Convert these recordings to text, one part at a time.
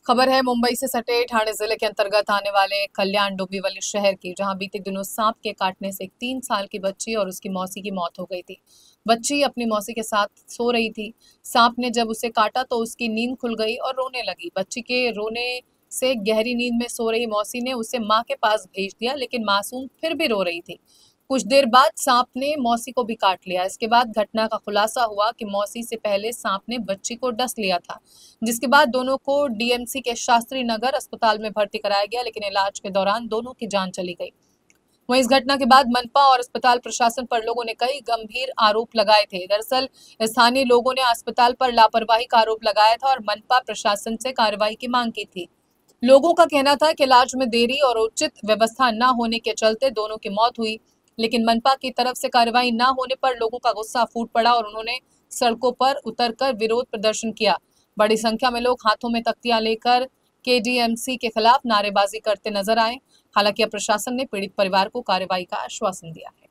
खबर है मुंबई से सटे ठाणे जिले के अंतर्गत आने वाले कल्याण डोंबिवली शहर की, जहां बीते दिनों सांप के काटने से एक 3 साल की बच्ची और उसकी मौसी की मौत हो गई थी। बच्ची अपनी मौसी के साथ सो रही थी। सांप ने जब उसे काटा तो उसकी नींद खुल गई और रोने लगी। बच्ची के रोने से गहरी नींद में सो रही मौसी ने उसे मां के पास भेज दिया, लेकिन मासूम फिर भी रो रही थी। कुछ देर बाद सांप ने मौसी को भी काट लिया। इसके बाद घटना का खुलासा हुआ कि मौसी से पहले सांप ने बच्ची को डस लिया था, जिसके बाद दोनों को डीएमसी के शास्त्री नगर अस्पताल में भर्ती कराया गया, लेकिन इलाज के दौरान दोनों की जान चली गई। वहीं इस घटना के बाद मनपा और अस्पताल प्रशासन पर लोगों ने कई गंभीर आरोप लगाए थे। दरअसल स्थानीय लोगों ने अस्पताल पर लापरवाही का आरोप लगाया था और मनपा प्रशासन से कार्रवाई की मांग की थी। लोगों का कहना था कि इलाज में देरी और उचित व्यवस्था न होने के चलते दोनों की मौत हुई, लेकिन मनपा की तरफ से कार्रवाई न होने पर लोगों का गुस्सा फूट पड़ा और उन्होंने सड़कों पर उतरकर विरोध प्रदर्शन किया। बड़ी संख्या में लोग हाथों में तख्तियां लेकर केडीएमसी के खिलाफ नारेबाजी करते नजर आए। हालांकि अब प्रशासन ने पीड़ित परिवार को कार्रवाई का आश्वासन दिया है।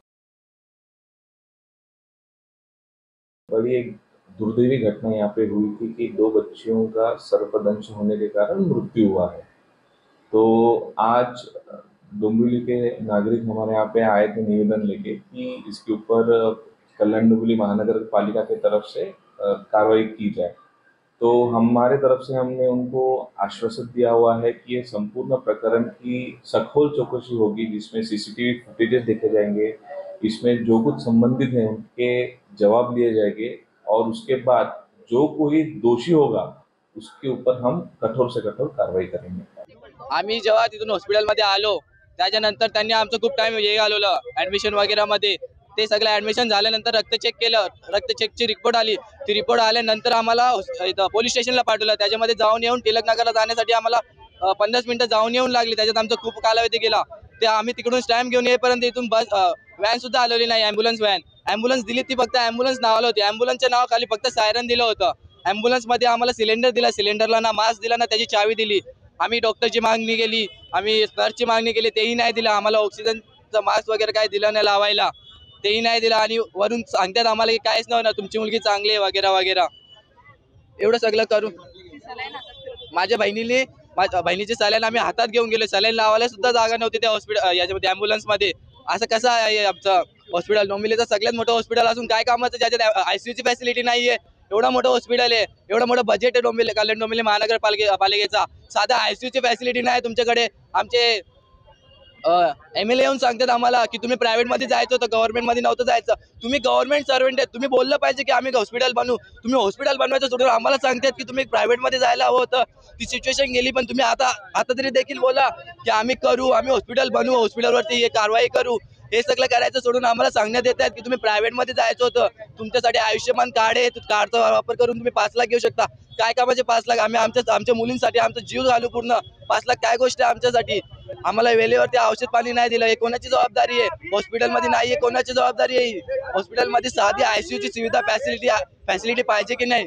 बड़ी एक दुर्दैवी घटना यहाँ पे हुई थी कि दो बच्चियों का सर्पदंश होने के कारण मृत्यु हुआ है। तो आज डोंबिवली के नागरिक हमारे यहाँ पे आए थे निवेदन लेके कि इसके ऊपर कल्याण डोंबिवली महानगर पालिका की तरफ से कार्रवाई की जाए। तो हमारे तरफ से हमने उनको आश्वासन दिया हुआ है कि ये संपूर्ण प्रकरण की सखोल चौकसी होगी, जिसमें सीसीटीवी फुटेजेस देखे जाएंगे, इसमें जो कुछ संबंधित हैं उनके जवाब लिए जाएंगे और उसके बाद जो कोई दोषी होगा उसके ऊपर हम कठोर से कठोर कार्रवाई करेंगे। आम्ही जेव्हा तिथून हॉस्पिटलमध्ये आलो त्याच्यानंतर त्यांनी आमचं खूप टाइम हे घालवलं ॲडमिशन वगैरेमध्ये। ते सगळं ॲडमिशन झाल्यानंतर रक्त चेक केलं, रक्त चेकची रिपोर्ट आली। ती रिपोर्ट आल्यानंतर आम्हाला पोलीस स्टेशनला पाठवलं। त्याच्यामध्ये जाऊन येऊन टिळकनगरला जाण्यासाठी आम्हाला 50 मिनिटं जाऊन येऊन लागली। त्याच्यात आमचा खूप कालावधी गेला। ते आम्ही तिकडून स्टॅम्प घेऊन येईपर्यंत इथून बस व्हॅन सुद्धा आलेली नाही, ॲम्ब्युलन्स व्हॅन। ॲम्ब्युलन्स दिली ती फक्त ॲम्ब्युलन्स नावाला होती। ॲम्ब्युलन्सच्या नावाखाली फक्त सायरन दिलं होतं। ॲम्ब्युलन्समध्ये आम्हाला सिलेंडर दिला, सिलेंडरला ना मास्क दिला ना त्याची चावी दिली। आम्ही डॉक्टरची मागणी केली, आम्ही नर्सची मागणी केली, तेही नाही दिलं आम्हाला। ऑक्सिजनचं मास्क वगैरे काही दिलं नाही लावायला, तेही नाही दिलं। आणि वरून सांगतात आम्हाला की काहीच नाही, तुमची मुलगी चांगली आहे वगैरे वगैरे। एवढं सगळं करून माझ्या बहिणीचे सलाईन आम्ही हातात घेऊन गेलो। सलाईन लावायला सुद्धा जागा नव्हती त्या हॉस्पिटल याच्यामध्ये ॲम्ब्युलन्समध्ये। असं कसं आहे आमचं हॉस्पिटल? डोंबिवलीचं सगळ्यात मोठं हॉस्पिटल असून काय कामाचं ज्याच्यात आयसीयूची फॅसिलिटी नाहीये? एवढं मोठं हॉस्पिटल आहे, एवढं मोठं बजेट आहे डोंबिवली कल्याण डोंबिवली महानगरपालिकेचा, साधा आयसीयूची फॅसिलिटी नाही तुमच्याकडे। आमचे एमएलए येऊन सांगतात आम्हाला की तुम्ही प्रायव्हेटमध्ये जायचं होतं, गव्हर्नमेंटमध्ये नव्हतं जायचं। तुम्ही गव्हर्नमेंट सर्व्हंट आहेत, तुम्ही बोललं पाहिजे की आम्ही हॉस्पिटल बनवू। तुम्ही हॉस्पिटल बनवायचं सोडून आम्हाला सांगतात की तुम्ही प्रायव्हेटमध्ये जायला हवं होतं। ती सिच्युएशन गेली, पण तुम्ही आता तरी देखील बोला की आम्ही करू, आम्ही हॉस्पिटल बनवू, हॉस्पिटलवरती हे कारवाई करू। हे सगळं करायचं सोडून आम्हाला सांगण्यात येत आहेत की तुम्ही प्रायव्हेटमध्ये जायचं होतं। तुमच्यासाठी आयुष्यमान कार्ड आहे, कार्डचा वापर करून तुम्ही 5 लाख घेऊ शकता। काय कामाचे 5 लाख? आम्ही आमच्या मुलींसाठी आमचा जीव घालू पूर्ण। 5 लाख काय गोष्ट आहे आमच्यासाठी? आम्हाला वेळेवरती औषध पाणी नाही दिलं, हे कोणाची जबाबदारी आहे? हॉस्पिटलमध्ये नाहीये, कोणाची जबाबदारी आहे? हॉस्पिटलमध्ये साधी आयसीयूची सुविधा फॅसिलिटी पाहिजे की नाही?